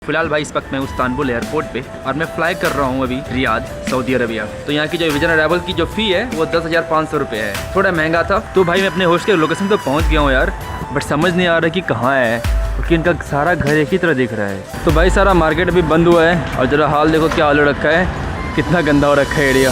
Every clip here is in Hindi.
फिलहाल भाई इस वक्त मैं इस्तांबुल एयरपोर्ट पे और मैं फ्लाई कर रहा हूँ अभी रियाद सऊदी अरबिया। तो यहाँ की जो विजन अराइवल की जो फ़ी है वो 10,500 रुपये है। थोड़ा महंगा था। तो भाई मैं अपने होस्ट के लोकेशन तो पहुँच गया हूँ यार, बट समझ नहीं आ रहा कि कहाँ है, क्योंकि इनका सारा घर एक ही तरह दिख रहा है। तो भाई सारा मार्केट अभी बंद हुआ है और ज़रा हाल देखो क्या हाल हो रखा है, कितना गंदा हो रखा है area.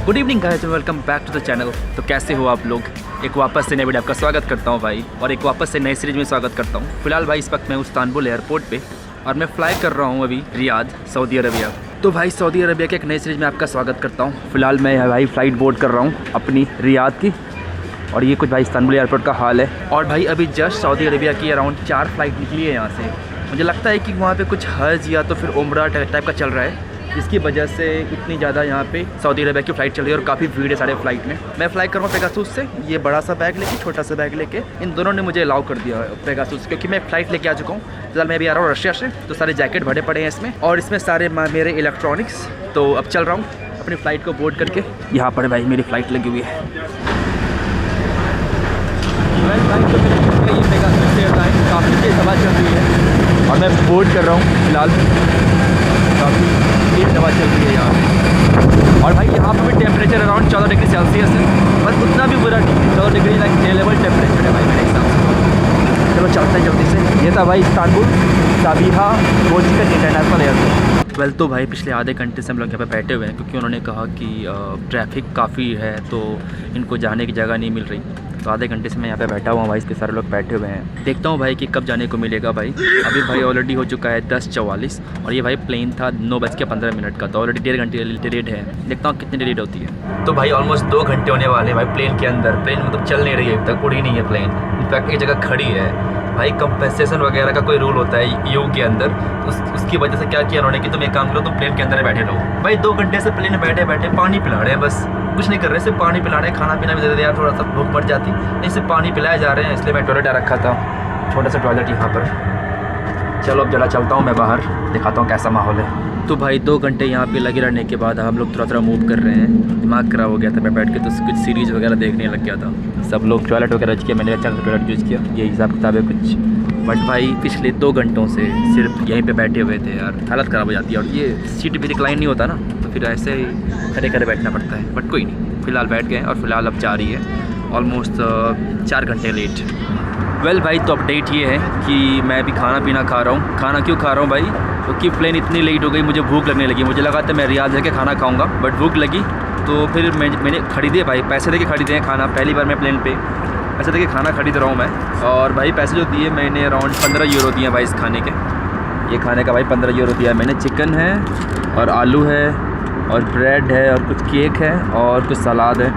Good evening guys, welcome back to the channel. तो कैसे हो आप लोग? एक वापस से नए वीडियो आपका स्वागत करता हूं भाई, और एक वापस से नई सीरीज में स्वागत करता हूं। फिलहाल भाई इस वक्त मैं इस्तांबुल एयरपोर्ट पे और मैं फ्लाई कर रहा हूं अभी रियाद सऊदी अरबिया। तो भाई सऊदी अरबिया के एक नई सीरीज में आपका स्वागत करता हूं। फिलहाल मैं भाई फ़्लाइट बोर्ड कर रहा हूँ अपनी रियाद की, और ये कुछ भाई इस्तांबुल एयरपोर्ट का हाल है। और भाई अभी जस्ट सऊदी अरबिया की अराउंड 4 फ्लाइट निकली है यहाँ से। मुझे लगता है कि वहाँ पर कुछ हज या तो फिर उम्रा टाइप का चल रहा है, जिसकी वजह से इतनी ज़्यादा यहाँ पे सऊदी अरबिया की फ़्लाइट चल रही है और काफ़ी भीड़ है सारे फ्लाइट में। मैं फ्लाई कर रहा हूँ पेगासुस से, ये बड़ा सा बैग लेके छोटा सा बैग लेके। इन दोनों ने मुझे अलाउ कर दिया है पेगासुस, क्योंकि मैं फ़्लाइट लेके आ चुका हूँ। फिलहाल मैं अभी आ रहा हूँ रशिया से, तो सारे जैकेट भरे पड़े हैं इसमें, और इसमें सारे मेरे इलेक्ट्रॉनिक्स। तो अब चल रहा हूँ अपनी फ़्लाइट को बोर्ड करके। यहाँ पर भाई मेरी फ़्लाइट लगी हुई है। काफ़ी तेज़ हवा चल रही है और मैं बोर्ड कर रहा हूँ फिलहाल। काफ़ी तेज़ हवा चल रही है यहाँ पे, और भाई यहाँ पर भी टेम्परेचर अराउंड 14 डिग्री सेल्सियस है, बस उतना भी बुरा नहीं है। 14 degree like day level temperature है भाई मेरे हिसाब से। चलो चलते हैं जल्दी से। ये था भाई इस्तांबुल साबिहा बोर्जिकन इंटरनेशनल एयरपोर्ट। वेल तो भाई पिछले आधे घंटे से हम लोग यहाँ पे बैठे हुए हैं, क्योंकि उन्होंने कहा कि ट्रैफिक काफ़ी है तो इनको जाने की जगह नहीं मिल रही। तो आधे घंटे से मैं यहाँ पे बैठा हुआ हूँ भाई, इसके सारे लोग बैठे हुए हैं। देखता हूँ भाई कि कब जाने को मिलेगा भाई। अभी भाई ऑलरेडी हो चुका है 10:44, और ये भाई प्लेन था 9:15 का, तो ऑलरेडी 1.5 घंटे डिलेड है। देखता हूँ कितनी डिलेड होती है। तो भाई ऑलमोस्ट 2 घंटे होने वाले हैं भाई प्लेन के अंदर। प्लेन मतलब चल नहीं रही है, अभी तक उड़ी नहीं है प्लेन। इनफैक्ट एक जगह खड़ी है भाई। कंपनसेशन वगैरह का कोई रूल होता है ईयू के अंदर, तो उसकी वजह से क्या किया उन्होंने कि तुम एक काम करो, तुम प्लेन के अंदर बैठे रहो। भाई 2 घंटे से प्लेन में बैठे बैठे पानी पिला रहे हैं, बस कुछ नहीं कर रहे, सिर्फ पानी पिला रहे हैं। खाना पीना भी दे दे यार, थोड़ा सा भूख मर जाती, नहीं सिर्फ पानी पिलाए जा रहे हैं। इसलिए मैं टॉयलेट आ रखा था, छोटा सा टॉयलेट यहाँ पर। चलो अब जरा चलता हूँ मैं बाहर, दिखाता हूँ कैसा माहौल है। तो भाई 2 घंटे यहाँ पे लगे रहने के बाद हम लोग थोड़ा मूव कर रहे हैं। दिमाग खराब हो गया था मैं बैठ के, तो कुछ सीरीज़ वगैरह देखने लग गया था। सब लोग टॉयलेट वगैरह यूज़ किया, मैंने अच्छा टॉयलेट यूज़ किया, ये हिसाब किताब है कुछ। बट भाई पिछले 2 घंटों से सिर्फ यहीं पे बैठे हुए थे यार, हालत ख़राब हो जाती है। और ये सीट भी रिक्लाइन नहीं होता ना, तो फिर ऐसे ही खड़े खड़े बैठना पड़ता है। बट कोई नहीं, फ़िलहाल बैठ गए और फिलहाल अब जा रही है ऑलमोस्ट 4 घंटे लेट। वेल भाई तो अपडेट ये है कि मैं अभी खाना पीना खा रहा हूँ। खाना क्यों खा रहा हूँ भाई? क्योंकि प्लेन इतनी लेट हो गई, मुझे भूख लगने लगी। मुझे लगा था मैं रियाद जाके खाना खाऊंगा, बट भूख लगी तो फिर मैंने खरीदे भाई, पैसे देके खरीदे हैं खाना। पहली बार मैं प्लेन पे पैसे देके खाना खरीद रहा हूँ मैं। और भाई पैसे जो दिए मैंने अराउंड 15 यूरो दिए भाई इस खाने के। ये खाने का भाई 15 यूरो दिया मैंने। चिकन है और आलू है और ब्रेड है और कुछ केक है और कुछ सलाद है,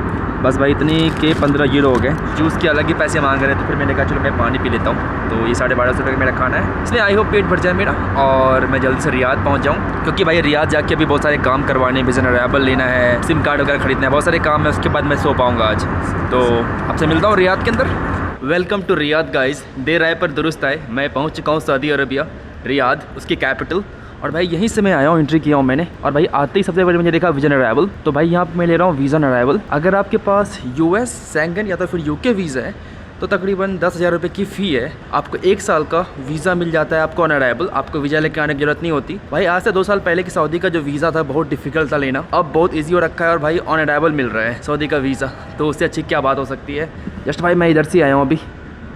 बस भाई इतनी के 15 यूरो हो गए। जूस के अलग ही पैसे मांग रहे थे, तो फिर मैंने कहा चलो मैं पानी पी लेता हूँ। तो ये 1250 रुपये का मेरा खाना है, इसलिए आई होप पेट भर जाए मेरा और मैं जल्दी से रियाद पहुँच जाऊँ। क्योंकि भाई रियाद जाके अभी बहुत सारे काम करवाने, विजन अराइवल लेना है, सिम कार्ड वगैरह खरीदना है, बहुत सारे काम है। उसके बाद मैं सो पाऊँगा आज। तो आपसे मिलता हूँ रियाद के अंदर। Welcome to Riyadh guys. देर आए पर दुरुस्त आए, मैं पहुँच चुका हूँ सऊदी अरबिया रियाद, उसकी कैपिटल। और भाई यहीं से मैं आया हूँ, एंट्री किया हूँ मैंने। और भाई आते ही सबसे पहले मुझे देखा विजन अराइवल। तो भाई यहाँ पे मैं ले रहा हूँ वीज़ा अराइवल। अगर आपके पास यूएस, सेंगन या तो फिर यूके वीज़ा है तो तकरीबन 10,000 रुपये की फ़ी है। आपको 1 साल का वीज़ा मिल जाता है आपको ऑन अराइवल। आपको वीज़ा लेके आने की जरूरत नहीं होती भाई। आज से 2 साल पहले की सऊदी का जो वीज़ा था बहुत डिफिकल्ट था लेना, अब बहुत ईजी हो रखा है और भाई ऑन अराइवल मिल रहा है सऊदी का वीज़ा। तो उससे अच्छी क्या बात हो सकती है। जस्ट भाई मैं इधर से आया हूँ अभी,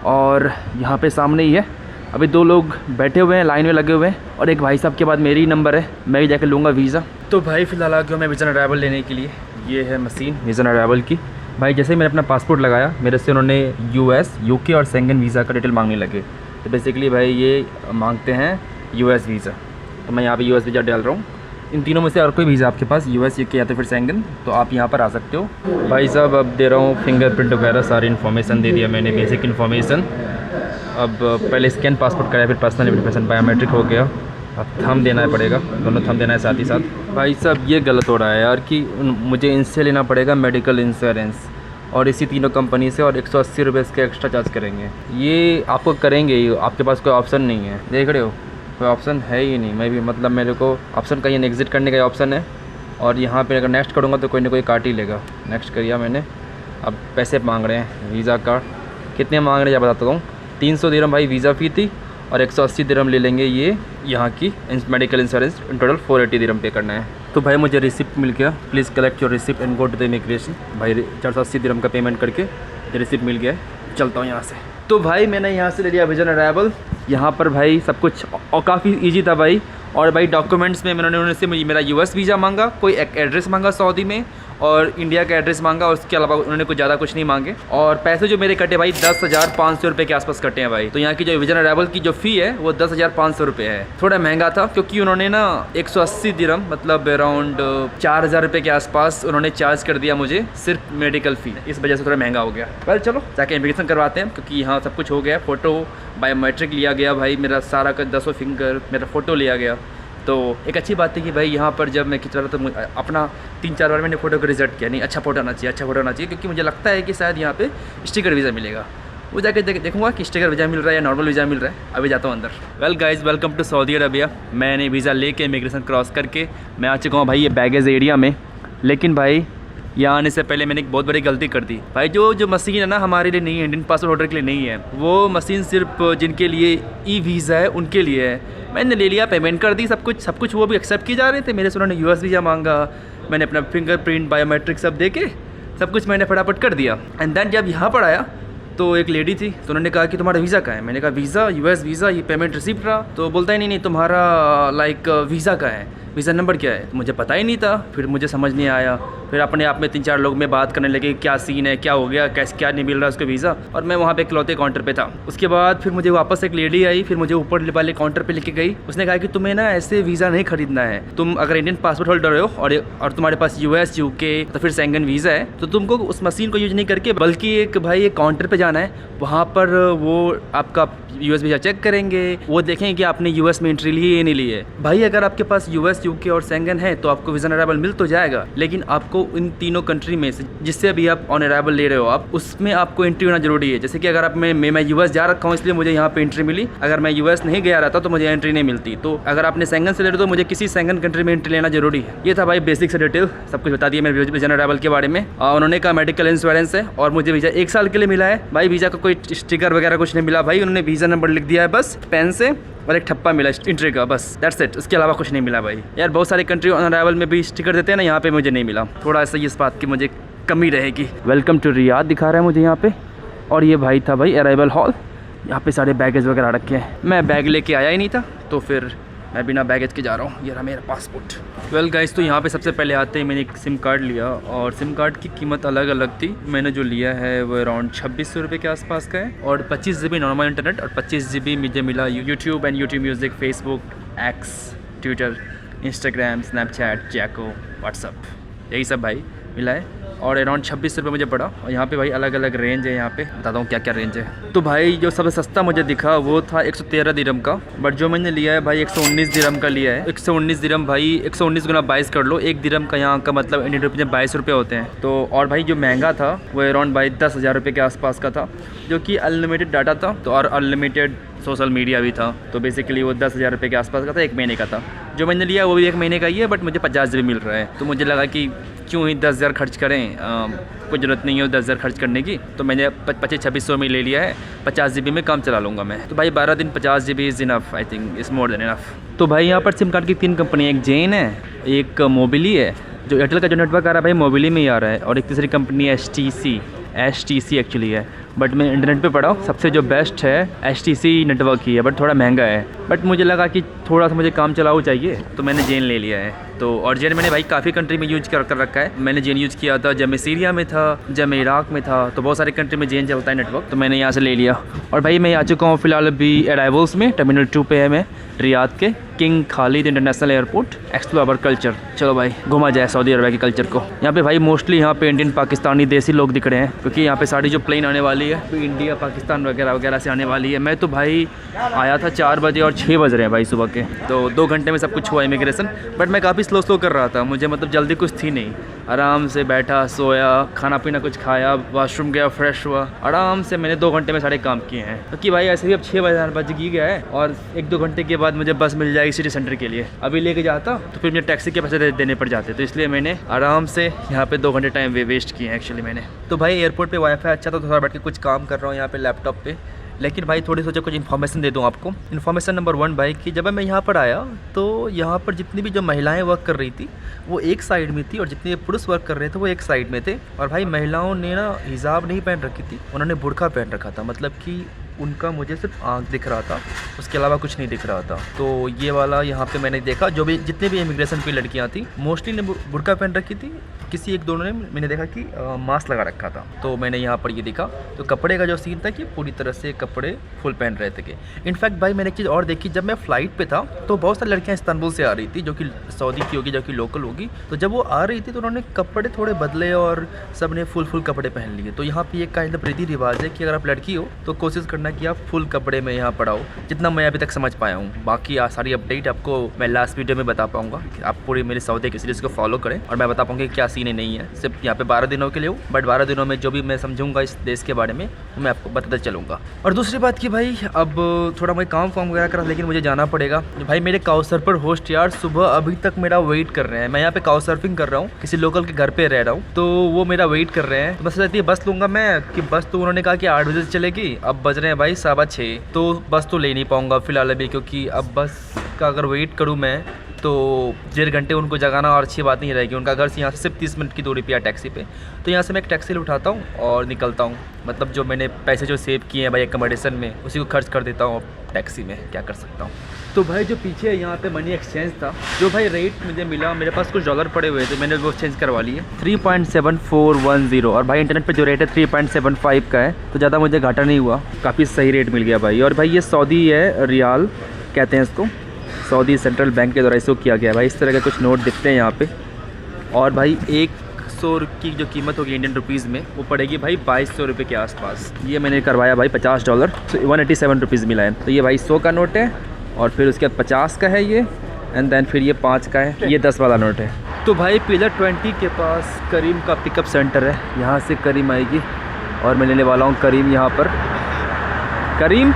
और यहाँ पे सामने ही है अभी 2 लोग बैठे हुए हैं, लाइन में लगे हुए हैं, और एक भाई साहब के बाद मेरी नंबर है, मैं भी जाकर लूँगा वीज़ा। तो भाई फ़िलहाल आ गया मैं विजन अराइवल लेने के लिए। ये है मशीन विजन अराइवल की। भाई जैसे ही मैंने अपना पासपोर्ट लगाया, मेरे से उन्होंने यूएस, यूके और सेंगन वीज़ा का डिटेल मांगने लगे। तो बेसिकली भाई ये मांगते हैं यूएस वीज़ा, तो मैं यहाँ पर यूएस वीज़ा डाल रहा हूँ। इन तीनों में से और कोई वीज़ा आपके पास यूएस, यूके या तो फिर सेंगन, तो आप यहाँ पर आ सकते हो। भाई साहब अब दे रहा हूँ फिंगरप्रिंट वगैरह, सारी इन्फॉर्मेशन दे दिया मैंने, बेसिक इन्फॉर्मेशन। अब पहले स्कैन पासपोर्ट कराया, फिर पर्सनल वेरिफिकेशन, बायोमेट्रिक हो गया, अब थंब देना पड़ेगा, दोनों थंब देना है साथ ही साथ। भाई साहब ये गलत हो रहा है यार कि मुझे इनसे लेना पड़ेगा मेडिकल इंश्योरेंस, और इसी तीनों कंपनी से, और 180 रुपये इसके एक्स्ट्रा चार्ज करेंगे। ये आपको करेंगे ही, आपके पास कोई ऑप्शन नहीं है। देख रहे हो, कोई ऑप्शन है ही नहीं। मैं भी मतलब मेरे को ऑप्शन कहीं एग्ज़िट करने का ऑप्शन है, और यहाँ पे अगर नेक्स्ट करूँगा तो कोई ना कोई काट ही लेगा। नेक्स्ट करिए मैंने। अब पैसे मांग रहे हैं वीज़ा कार्ड, कितने मांग रहे हैं या बताता हूँ। 300 दिरहम भाई वीज़ा फ़ी थी और 180 दिरहम ले लेंगे ये यहाँ की medical insurance. In total 480 dirham pay करना है। तो भाई मुझे रिसिप्ट मिल गया। Please collect your receipt and go to the immigration. भाई 480 दिरहम का पेमेंट करके रिसिप्ट मिल गया है। चलता हूँ यहाँ से। तो भाई मैंने यहाँ से ले लिया विजन अराइवल। यहाँ पर भाई सब कुछ और काफ़ी ईजी था भाई। और भाई डॉक्यूमेंट्स में मैंने उन्होंने से मेरा US वीज़ा मांगा, कोई एक एड्रेस मांगा सऊदी में और इंडिया का एड्रेस मांगा, और उसके अलावा उन्होंने कुछ ज़्यादा कुछ नहीं मांगे। और पैसे जो मेरे कटे भाई 10,500 रुपये के आसपास कटे हैं भाई। तो यहाँ की जो विजन अराइवल की जो फ़ी है वो 10,500 रुपये है। थोड़ा महंगा था क्योंकि उन्होंने ना 180 दिरहम मतलब अराउंड 4,000 रुपये के आसपास उन्होंने चार्ज कर दिया मुझे सिर्फ मेडिकल फ़ी। इस वजह से थोड़ा महंगा हो गया। वेल चलो जाके इमिग्रेशन करवाते हैं क्योंकि यहाँ सब कुछ हो गया। फ़ोटो बायोमेट्रिक लिया गया भाई, मेरा सारा का 10 फिंगर मेरा फ़ोटो लिया गया। तो एक अच्छी बात है कि भाई यहाँ पर जब मैं खिंच रहा था तो अपना 3-4 बार मैंने फ़ोटो को रिजेक्ट किया। नहीं, अच्छा फ़ोटो आना चाहिए, अच्छा फ़ोटो आना चाहिए, क्योंकि मुझे लगता है कि शायद यहाँ पे स्टिकर वीज़ा मिलेगा। वो जाके देखूँगा कि स्टिकर वीज़ा मिल रहा है या नॉर्मल वीज़ा मिल रहा है। अभी जाता हूँ अंदर। Well guys, welcome to Saudi Arabia. मैंने वीज़ा लेके इमिग्रेशन क्रॉस करके मैं आ चुका हूँ भाई ये बैगेज एरिया में। लेकिन भाई यहाँ आने से पहले मैंने एक बहुत बड़ी गलती कर दी भाई। जो मशीन है ना हमारे लिए नहीं है, इंडियन पासपोर्ट होल्डर के लिए नहीं है। वो मशीन सिर्फ जिनके लिए ई वीज़ा है उनके लिए है। मैंने ले लिया, पेमेंट कर दी, सब कुछ वो भी एक्सेप्ट किए जा रहे थे। मेरे से उन्होंने US वीज़ा मांगा, मैंने अपना फिंगरप्रिंट बायोमेट्रिक सब दे के सब कुछ मैंने फटाफट कर दिया। एंड देन जब यहाँ पर आया तो एक लेडी थी, तो उन्होंने कहा कि तुम्हारा वीज़ा कहाँ है। मैंने कहा वीज़ा, US वीज़ा, ये पेमेंट रिसिप्ट रहा। तो बोलता ही नहीं तुम्हारा लाइक वीज़ा का है, वीज़ा नंबर क्या है। तो मुझे पता ही नहीं था। फिर मुझे समझ नहीं आया। फिर अपने आप में 3-4 लोग में बात करने लगे, क्या सीन है, क्या हो गया, कैसे क्या नहीं मिल रहा उसको वीज़ा। और मैं वहाँ पे इकलौते काउंटर पे था। उसके बाद फिर मुझे वापस एक लेडी आई, फिर मुझे ऊपर वाले काउंटर पे लेके गई। उसने कहा कि तुम्हें ना ऐसे वीज़ा नहीं खरीदना है। तुम अगर इंडियन पासपोर्ट होल्डर हो और तुम्हारे पास US UK तो फिर शेंगन वीज़ा है, तो तुमको उस मशीन को यूज नहीं करके बल्कि एक भाई एक काउंटर पर जाना है। वहाँ पर वो आपका US वीज़ा चेक करेंगे, वो देखेंगे कि आपने US में एंट्री ली है या नहीं ली है। भाई अगर आपके पास US UK और शेंगन है तो आपको वीज़ा अराइवल मिल तो जाएगा, लेकिन आपको इन तीनों कंट्री में से जिससे अभी आप ऑन अराइवल ले रहे हो आप उसमें आपको एंट्री होना जरूरी है। जैसे कि अगर आप मैं US जा रखा हूँ इसलिए मुझे यहाँ पे एंट्री मिली। अगर मैं US नहीं गया रहता तो मुझे एंट्री नहीं मिलती। तो अगर आपने शेंगन से ले रहे हो तो मुझे किसी शेंगन कंट्री में एंट्री लेना जरूरी है। ये था भाई बेसिक से डिटेल, सब कुछ बता दिया मेरे वीज़ा अराइवल के बारे में। उन्होंने कहा मेडिकल इंश्योरेंस है और मुझे वीज़ा 1 साल के लिए मिला है। भाई वीज़ा का कोई स्टिकर वगैरह कुछ नहीं मिला भाई। उन्होंने वीज़ा नंबर लिख दिया है बस पेन से, और एक ठप्पा मिला एंट्री का, बस दैट्स इट। उसके अलावा कुछ नहीं मिला भाई। यार बहुत सारे कंट्री ऑन अराइवल में भी स्टिकर देते हैं ना, यहाँ पे मुझे नहीं मिला। थोड़ा सा इस बात की मुझे कमी रहेगी। वेलकम टू रियाद दिखा रहा है मुझे यहाँ पे। और ये भाई था भाई अराइवल हॉल। यहाँ पे सारे बैगेज वगैरह रखे हैं। मैं बैग लेके आया ही नहीं था तो फिर मैं बिना बैगेज के जा रहा हूँ। ये रहा मेरा पासपोर्ट। वेल गाइस, तो यहाँ पे सबसे पहले आते ही मैंने एक सिम कार्ड लिया और सिम कार्ड की कीमत अलग अलग थी। मैंने जो लिया है वो अराउंड 2600 रुपये के आसपास का है और 25 GB नॉर्मल इंटरनेट और 25 GB मुझे मिला YouTube and YouTube music, Facebook, X, Twitter, Instagram, Snapchat, जैको, व्हाट्सअप, यही सब भाई मिला है। और अराउंड 26 रुपये मुझे पड़ा। और यहाँ पे भाई अलग अलग रेंज है। यहाँ पे बताता हूँ क्या क्या रेंज है। तो भाई जो सबसे सस्ता मुझे दिखा वो था 113 दिरहम का, बट जो मैंने लिया है भाई 119 दिरहम का लिया है। 119 दिरहम भाई 119 गुना 22 कर लो, 1 दिरहम का यहाँ का मतलब इंडियन रुपये में 22 रुपये होते हैं। तो और भाई जो महंगा था वो अराउंड भाई 10,000 रुपये के आसपास का था, जो कि अनलिमिटेड डाटा था तो और अनलिमिटेड सोशल मीडिया भी था। तो बेसिकली वो 10,000 रुपये के आसपास का था, 1 महीने का था। जो मैंने लिया वो भी 1 महीने का ही है, बट मुझे 50 GB मिल रहा है। तो मुझे लगा कि क्यों ही 10,000 खर्च करें, कोई ज़रूरत नहीं है 10,000 खर्च करने की। तो मैंने 2500-2600 में ले लिया है। 50 GB में काम चला लूँगा मैं। तो भाई 12 दिन 50 GB is enough, I think is more than enough. तो भाई यहाँ पर सिम कार्ड की 3 कंपनी, एक जेन है, एक मोबिली है, जो एयरटेल का जो नेटवर्क आ रहा है भाई मोबिली में ही आ रहा है, और एक तीसरी कंपनी HTC एक्चुअली है, बट मैं इंटरनेट पे पढ़ा सबसे जो बेस्ट है HTC नेटवर्क ही है, बट थोड़ा महंगा है। बट मुझे लगा कि थोड़ा सा मुझे काम चलाऊ चाहिए तो मैंने जेन ले लिया है। तो और जेन मैंने भाई काफ़ी कंट्री में यूज कर रखा है। मैंने जेन यूज़ किया था जब मैं सीरिया में था, जब मैं इराक में था, तो बहुत सारे कंट्री में जेन चलता है नेटवर्क, तो मैंने यहाँ से ले लिया। और भाई मैं आ चुका हूँ फिलहाल अभी अराइवल्स में, टर्मिनल 2 पे है मैं, रियाद के King Khalid International Airport. Explore our culture, चलो भाई घुमा जाए सऊदी अरबिया के कल्चर को। यहाँ पे भाई मोस्टली यहाँ पे इंडियन पाकिस्तानी देसी लोग दिख रहे हैं, क्योंकि यहाँ पे सारी जो प्लेन आने वाली वाली है, फिर इंडिया पाकिस्तान वगैरह वगैरह से आने वाली है। मैं तो भाई आया था 4 बजे और 6 बज रहे हैं भाई सुबह के, तो 2 घंटे में सब कुछ हुआ इमिग्रेशन। बट मैं काफ़ी स्लो कर रहा था, मुझे मतलब जल्दी कुछ थी नहीं, आराम से बैठा, सोया, खाना पीना कुछ खाया, वॉशरूम गया, फ्रेश हुआ, आराम से मैंने 2 घंटे में सारे काम किए हैं। क्योंकि भाई ऐसे भी अब 6 बज गया है और 1-2 घंटे के बाद मुझे बस मिल जाएगी सिटी सेंटर के लिए। अभी लेके जाता तो फिर मुझे टैक्सी के पैसे देने पड़ जाते, तो इसलिए मैंने आराम से यहाँ पे 2 घंटे टाइम वेस्ट किए हैं एक्चुअली मैंने। तो भाई एयरपोर्ट पे वाईफाई अच्छा था, तो थोड़ा बैठ के कुछ काम कर रहा हूँ यहाँ पे लैपटॉप पे। लेकिन भाई थोड़ी सोचा कुछ इन्फॉर्मेशन दे दूँ आपको। इन्फॉर्मेशन नंबर 1 भाई कि जब मैं यहाँ पर आया तो यहाँ पर जितनी भी जो महिलाएं वर्क कर रही थी वो एक साइड में थी और जितने पुरुष वर्क कर रहे थे वो एक साइड में थे। और भाई महिलाओं ने ना हिजाब नहीं पहन रखी थी, उन्होंने बुर्का पहन रखा था, मतलब कि उनका मुझे सिर्फ आँख दिख रहा था, उसके अलावा कुछ नहीं दिख रहा था। तो ये वाला यहाँ पे मैंने देखा, जो भी जितने भी इमिग्रेशन पे लड़कियाँ थी मोस्टली ने बुर्का पहन रखी थी, किसी 1-2 ने मैंने देखा कि मास्क लगा रखा था। तो मैंने यहाँ पर ये देखा, तो कपड़े का जो सीन था कि पूरी तरह से कपड़े फुल पहन रहे थे। इनफैक्ट भाई मैंने एक चीज़ और देखी, जब मैं फ़्लाइट पे था तो बहुत सारी लड़कियाँ इस्तांबुल से आ रही थी, जो कि सऊदी की होगी, जो कि लोकल होगी। तो जब वो आ रही थी तो उन्होंने कपड़े थोड़े बदले और सब ने फुल कपड़े पहन लिए। तो यहाँ पे एक काइंड ऑफ रीति रिवाज है कि अगर आप लड़की हो तो कोशिश करना कि आप फुल कपड़े में यहाँ पर आओ, जितना मैं अभी तक समझ पाया हूँ। बाकी सारी अपडेट आपको मैं लास्ट वीडियो में बता पाऊँगा। आप पूरी मेरी सऊदी की सीरीज़ को फॉलो करें और मैं बता पाऊँगा कि क्या सीन है नहीं है। सिर्फ यहाँ पे 12 दिनों के लिए हूँ, बट 12 दिनों में जो भी मैं समझूंगा इस देश के बारे में वो मैं आपको बताते चलूँगा। और दूसरी बात कि भाई अब थोड़ा मैं काम वगैरह करा, लेकिन मुझे जाना पड़ेगा। भाई मेरे काउसर पर होस्ट यार सुबह अभी तक मेरा वेट कर रहे हैं। मैं यहाँ पे काउ सर्फिंग कर रहा हूँ, किसी लोकल के घर पे रह रहा हूँ, तो वो मेरा वेट कर रहे हैं। तो बस रहती है बस लूँगा मैं, कि बस तो उन्होंने कहा कि 8 बजे से चलेगी, अब बज रहे हैं भाई 6:15, तो बस तो ले नहीं पाऊँगा फिलहाल अभी, क्योंकि अब बस का अगर वेट करूँ मैं तो 1.5 घंटे उनको जगाना और अच्छी बात नहीं रहेगी। उनका घर से यहाँ से सिर्फ 30 मिनट की दूरी पे है टैक्सी पे, तो यहाँ से मैं एक टैक्सी उठाता हूँ और निकलता हूँ। मतलब जो मैंने पैसे जो सेव किए हैं भाई अकोमोडेशन में, उसी को खर्च कर देता हूँ टैक्सी में, क्या कर सकता हूँ। तो भाई जो पीछे यहाँ पे मनी एक्सचेंज था, जो भाई रेट मुझे मिला, मेरे पास कुछ डॉलर पड़े हुए थे, मैंने वो चेंज करवा लिए 3.7410। और भाई इंटरनेट पे जो रेट है 3.75 का है, तो ज़्यादा मुझे घाटा नहीं हुआ, काफ़ी सही रेट मिल गया भाई। और भाई ये सऊदी है, रियाल कहते हैं इसको, सऊदी सेंट्रल बैंक के द्वारा इसको किया गया है भाई। इस तरह के कुछ नोट दिखते हैं यहाँ पे। और भाई 100 की जो कीमत होगी इंडियन रुपीज़ में, वो पड़ेगी भाई 2200 रुपये के आसपास। ये मैंने करवाया भाई $50, तो 187 रुपीज़ मिला है। तो ये भाई 100 का नोट है, और फिर उसके बाद 50 का है ये, एंड देन फिर ये 5 का है, ये 10 वाला नोट है। तो भाई पिलर 20 के पास करीम का पिकअप सेंटर है, यहाँ से करीम आएगी और मैं लेने वाला हूँ करीम यहाँ पर। करीम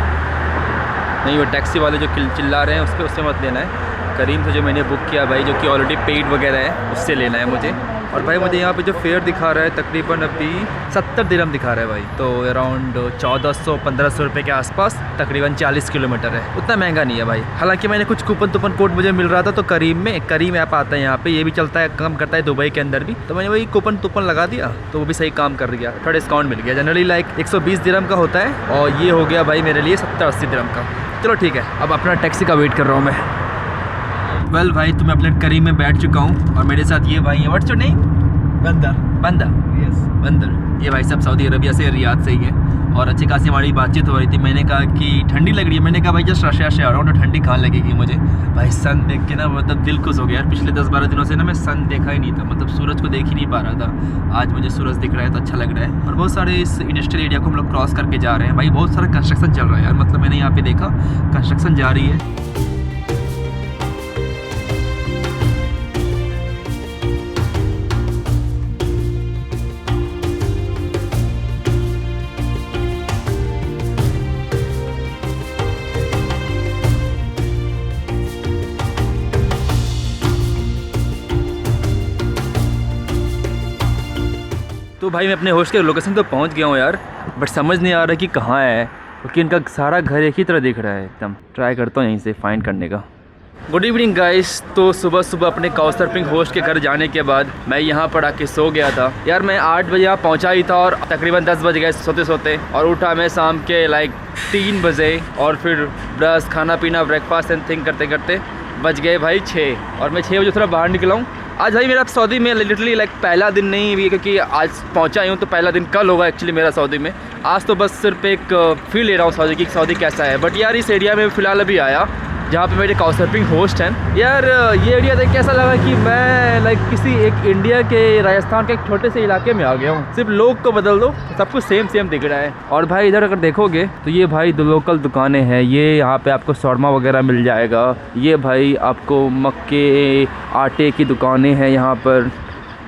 नहीं, वो टैक्सी वाले जो चिल्ला रहे हैं उससे मत लेना है, करीम से जो मैंने बुक किया भाई, जो कि ऑलरेडी पेड वगैरह है, उससे लेना है मुझे। और भाई मुझे यहाँ पे जो फेयर दिखा रहा है तकरीबन अभी 70 दिरहम दिखा रहा है भाई, तो अराउंड 1400-1500 रुपये के आसपास, तकरीबन 40 किलोमीटर है, उतना महंगा नहीं है भाई। हालांकि मैंने कुछ कूपन कोड मुझे मिल रहा था, तो करीम ऐप आता है यहाँ पे, ये भी चलता है, काम करता है दुबई के अंदर भी, तो मैंने वही कूपन लगा दिया, तो वो भी सही काम कर गया, थोड़ा डिस्काउंट मिल गया। जनरली लाइक 120 दिरहम का होता है, और ये हो गया भाई मेरे लिए 70-80 दिरहम का। चलो ठीक है, अब अपना टैक्सी का वेट कर रहा हूँ मैं। वेल भाई, तो मैं अपने करीम में बैठ चुका हूँ, और मेरे साथ ये भाई है, व्हाट्स योर नेम? बंदा यस बंदर। ये भाई सब सऊदी अरबिया से, रियाद से ही है, और अच्छी खासी हमारी बातचीत हो रही थी। मैंने कहा कि ठंडी लग रही है, मैंने कहा भाई जस्ट रशिया से आ रहा हूँ, तो ठंडी कहाँ लगेगी मुझे। भाई सन देख के ना मतलब दिल खुश हो गया यार। पिछले 10-12 दिनों से ना मैं सन देखा ही नहीं था, मतलब सूरज को देख ही नहीं पा रहा था। आज मुझे सूरज दिख रहा है तो अच्छा लग रहा है। और बहुत सारे इस इंडस्ट्रियल एरिया को हम लोग क्रॉस करके जा रहे हैं भाई, बहुत सारा कंस्ट्रक्शन चल रहा है यार, मतलब मैंने यहाँ पे देखा कंस्ट्रक्शन जारी है। तो भाई मैं अपने होस्ट के लोकेशन तो पहुंच गया हूं यार, बट समझ नहीं आ रहा कि कहाँ है, क्योंकि इनका सारा घर एक ही तरह दिख रहा है एकदम। ट्राई करता हूँ यहीं से फाइंड करने का। Good evening guys. तो सुबह अपने काउ सर्फिंग होस्ट के घर जाने के बाद मैं यहाँ पर आके सो गया था यार। मैं 8 बजे यहाँ पहुँचा ही था, और तकरीबन 10 बज गए सोते, और उठा मैं शाम के लाइक 3 बजे, और फिर ब्रश, खाना पीना, ब्रेकफास्ट एंड थिंग करते करते बज गए भाई 6, और मैं 6 बजे थोड़ा बाहर निकला हूँ। आज भाई मेरा सऊदी में लिटरली लाइक पहला दिन नहीं भी, क्योंकि आज पहुंचा ही हूँ, तो पहला दिन कल होगा एक्चुअली मेरा सऊदी में। आज तो बस सिर्फ एक फील ले रहा हूँ सऊदी की, सऊदी कैसा है। बट यार इस एरिया में फ़िलहाल अभी आया जहाँ पे मेरे काउचसर्फिंग होस्ट हैं। यार ये एरिया देख के ऐसा लगा कि मैं लाइक किसी एक इंडिया के राजस्थान के एक छोटे से इलाके में आ गया हूँ। सिर्फ लोग को बदल दो, सब कुछ सेम सेम दिख रहा है। और भाई इधर अगर देखोगे तो ये भाई दो लोकल दुकानें हैं। ये यहाँ पे आपको शौरमा वगैरह मिल जाएगा। ये भाई आपको मक्के आटे की दुकानें हैं यहाँ पर।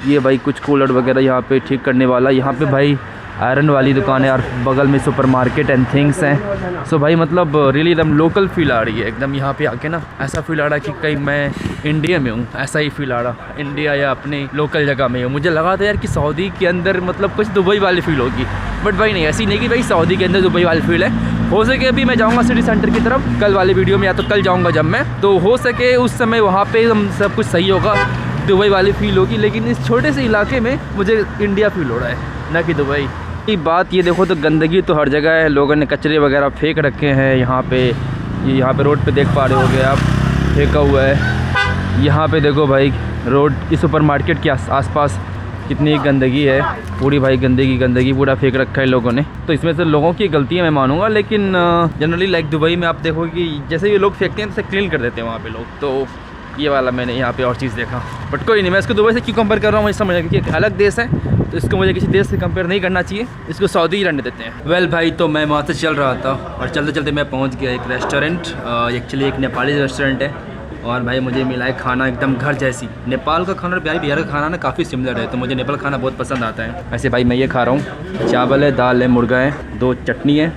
ये भाई कुछ कूलर वगैरह यहाँ पे ठीक करने वाला। यहाँ पे भाई आयरन वाली दुकान है और बगल में सुपर मार्केट एंड थिंग्स हैं। सो भाई मतलब रियली एकदम लोकल फील आ रही है एकदम। यहाँ पे आके ना ऐसा फील आ रहा है कि कहीं मैं इंडिया में हूँ, ऐसा ही फील आ रहा, इंडिया या अपने लोकल जगह में हूँ। मुझे लगा था यार कि सऊदी के अंदर मतलब कुछ दुबई वाली फील होगी, बट भाई नहीं, ऐसी नहीं कि भाई सऊदी के अंदर दुबई वाली फील है। हो सके अभी मैं जाऊँगा सिटी सेंटर की तरफ कल वाली वीडियो में, या तो कल जाऊँगा जब मैं, तो हो सके उस समय वहाँ पर सब कुछ सही होगा, दुबई वाली फील होगी। लेकिन इस छोटे से इलाके में मुझे इंडिया फील हो रहा है, ना कि दुबई की बात। ये देखो तो गंदगी तो हर जगह है, लोगों ने कचरे वगैरह फेंक रखे हैं यहाँ पे रोड पे देख पा रहे होगे आप, फेंका हुआ है। यहाँ पे देखो भाई रोड इस सुपर मार्केट के आसपास कितनी गंदगी है, पूरी भाई गंदगी पूरा फेंक रखा है लोगों ने। तो इसमें से लोगों की गलतियाँ मैं मानूंगा, लेकिन जनरली लाइक दुबई में आप देखोगे कि जैसे ये लोग फेंकते हैं तो क्लीन कर देते हैं वहाँ पे लोग। तो ये वाला मैंने यहाँ पे और चीज़ देखा, बट कोई नहीं, मैं इसको दुबई से क्यों कंपेयर कर रहा हूँ मुझे समझ, क्योंकि एक अलग देश है तो इसको मुझे किसी देश से कंपेयर नहीं करना चाहिए, इसको सऊदी ही रहने देते हैं। वेल भाई तो मैं वहाँ से चल रहा था और चलते चलते मैं पहुँच गया एक रेस्टोरेंट। एक्चुअली एक नेपाली रेस्टोरेंट है और भाई मुझे मिला है खाना एकदम घर जैसी। नेपाल का खाना और बिहार का खाना ना काफ़ी सिमिलर है, तो मुझे नेपाल खाना बहुत पसंद आता है। ऐसे भाई मैं ये खा रहा हूँ, चावल है, दाल है, मुर्गा है, 2 चटनी है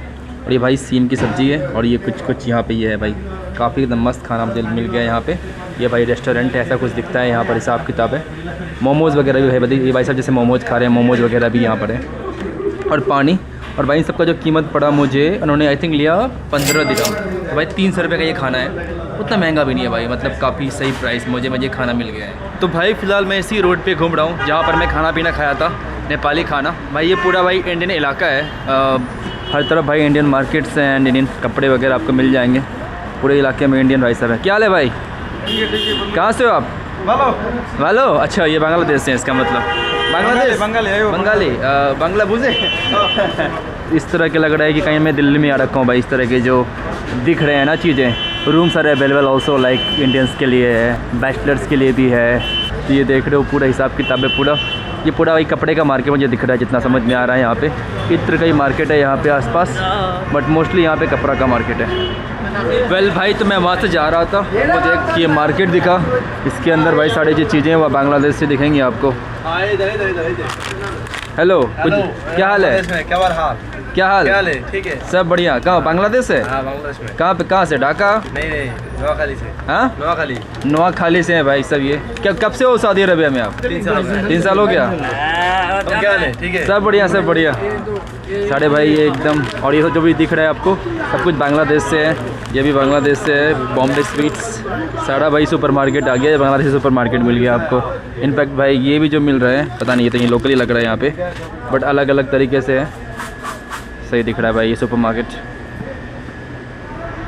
और ये भाई सीम की सब्ज़ी है और ये कुछ यहाँ पे ये है भाई, काफ़ी एकदम मस्त खाना मुझे मिल गया यहाँ पे। ये भाई रेस्टोरेंट है, ऐसा कुछ दिखता है यहाँ पर, हिसाब किताब है। मोमोज़ वगैरह भी है भाई, ये भाई साहब जैसे मोमोज़ खा रहे हैं, मोमोज़ वगैरह भी यहाँ पर है और पानी। और भाई सबका जो कीमत पड़ा मुझे, उन्होंने आई थिंक लिया 15 दिरहम, तो भाई 300 रुपये का ये खाना है, उतना महंगा भी नहीं है भाई, मतलब काफ़ी सही प्राइस मुझे खाना मिल गया है। तो भाई फ़िलहाल मैं इसी रोड पे घूम रहा हूँ जहाँ पर मैं खाना पीना खाया था, नेपाली खाना। भाई ये पूरा भाई इंडियन इलाका है, हर तरफ भाई इंडियन मार्केट्स हैं एंड इंडियन कपड़े वगैरह आपको मिल जाएंगे। पूरे इलाके में इंडियन भाई सब है। क्या हाल है भाई, कहाँ से हो आप? वालो, अच्छा ये बांग्लादेश से, इसका मतलब बांग्लादेश, बंगाली, बांग्ला बुझे। इस तरह के लग रहा है कि कहीं मैं दिल्ली में आ रखा हूँ भाई। इस तरह के जो दिख रहे हैं ना चीज़ें, rooms are available also like Indians के लिए है, बैचलर्स के लिए भी है। तो ये देख रहे हो पूरा हिसाब किताब है पूरा। ये पूरा भाई कपड़े का मार्केट मुझे दिख रहा है, जितना समझ में आ रहा है। यहाँ पे इत्र का ही मार्केट है यहाँ पे आसपास, बट मोस्टली यहाँ पे कपड़ा का मार्केट है। वेल भाई तो मैं वहाँ से जा रहा था, मुझे एक ये मार्केट दिखा, इसके अंदर भाई सारी जो चीज़ें हैं वह बांग्लादेश से दिखेंगी आपको। हेलो, कुछ क्या हाल है? क्या हाल है? ठीक है, सब बढ़िया। कहाँ, बांग्लादेश है? हाँ, बांग्लादेश में। कहाँ पे, कहाँ से? ढाका? नहीं, नोआखाली से। हाँ, नोआखाली से हैं भाई सब। ये क्या, कब से हो सऊदी अरबिया में आप? 3 साल हो गया। क्या हाल है? ठीक है, सब बढ़िया, सब बढ़िया। साढ़े भाई ये एकदम, और ये जो भी दिख रहा है आपको सब कुछ बांग्लादेश से है। ये भी बांग्लादेश से है, बॉम्बे स्वीट्स। सारा भाई सुपर मार्केट आ गया है, बांग्लादेशी सुपर मार्केट मिल गया आपको। इनफैक्ट भाई ये भी जो मिल रहा है पता नहीं, ये तो ये लोकली लग रहा है यहाँ पे, बट अलग अलग तरीके से है। सही दिख रहा है भाई ये सुपर मार्केट।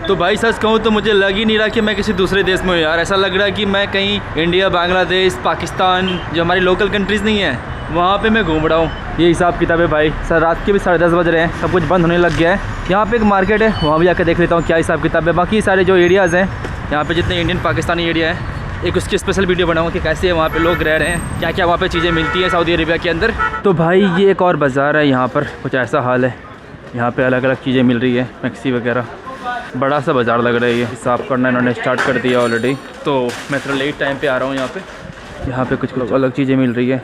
तो भाई सच कहूँ तो मुझे लग ही नहीं रहा कि मैं किसी दूसरे देश में हूँ यार। ऐसा लग रहा है कि मैं कहीं इंडिया, बांग्लादेश, पाकिस्तान, जो हमारी लोकल कंट्रीज़ नहीं है, वहाँ पे मैं घूम रहा हूँ। ये हिसाब किताब है भाई। सर रात के भी 10:30 बज रहे हैं, सब कुछ बंद होने लग गया है। यहाँ पे एक मार्केट है, वहाँ भी जाकर देख लेता हूँ क्या हिसाब किताब है। बाकी सारे जो एरियाज़ हैं यहाँ पे, जितने इंडियन पाकिस्तानी एरिया है, एक उसकी स्पेशल वीडियो बनाऊँगा कि कैसे वहाँ पे लोग रह रहे हैं, क्या क्या वहाँ पे चीज़ें मिलती हैं सऊदी अरेबिया के अंदर। तो भाई ये एक और बाज़ार है, यहाँ पर कुछ ऐसा हाल है। यहाँ पे अलग अलग चीज़ें मिल रही है, मैक्सी वगैरह। बड़ा सा बाज़ार लग रहा है ये। साफ़ करना इन्होंने स्टार्ट कर दिया ऑलरेडी, तो मैं थोड़ा लेट टाइम पे आ रहा हूँ यहाँ पे कुछ अलग चीज़ें मिल रही है।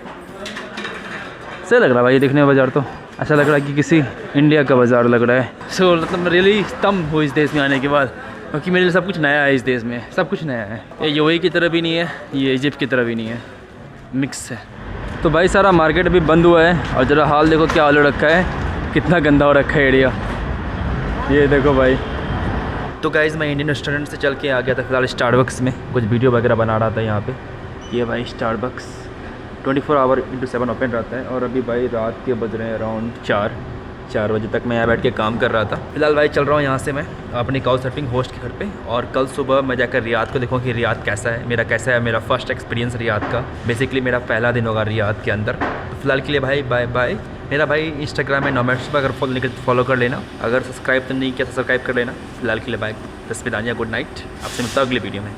सही लग रहा है भाई देखने में बाज़ार, तो ऐसा लग रहा है कि किसी इंडिया का बाज़ार लग रहा है। सो मतलब रियली स्तंभ हुई इस देश में आने के बाद, क्योंकि मेरे लिए सब कुछ नया है इस देश में, सब कुछ नया है। ये यूएई की तरह भी नहीं है, ये इजिप्ट की तरह भी नहीं है, मिक्स है। तो भाई सारा मार्केट अभी बंद हुआ है और ज़रा हाल देखो क्या हाल रखा है, कितना गंदा हो रखा है एरिया। ये देखो भाई। तो गाइज़ मैं इंडियन रेस्टोरेंट से चल के आ गया था फिलहाल स्टारबक्स में, कुछ वीडियो वगैरह बना रहा था यहाँ पे। ये भाई स्टारबक्स 24 आवर इंटू 7 ओपन रहता है और अभी भाई रात के बज रहे हैं अराउंड 4 बजे तक मैं यहाँ बैठ के काम कर रहा था। फिलहाल भाई चल रहा हूँ यहाँ से मैं अपने काउचसर्फिंग होस्ट के घर पे, और कल सुबह मैं जाकर रियाद को देखूँ कि रियाद कैसा है, मेरा फर्स्ट एक्सपीरियंस रियाद का। बेसिकली मेरा पहला दिन होगा रियाद के अंदर। तो फिलहाल के लिए भाई बाय बाय। मेरा भाई इंस्टाग्राम में नोमैड्स पर अगर फॉलो नहीं करते फॉलो कर लेना, अगर सब्सक्राइब तो नहीं किया तो सब्सक्राइब कर लेना। फिलहाल के लिए बाय, तस्वीर गुड नाइट, आपसे मिलता हूँ अगली वीडियो में।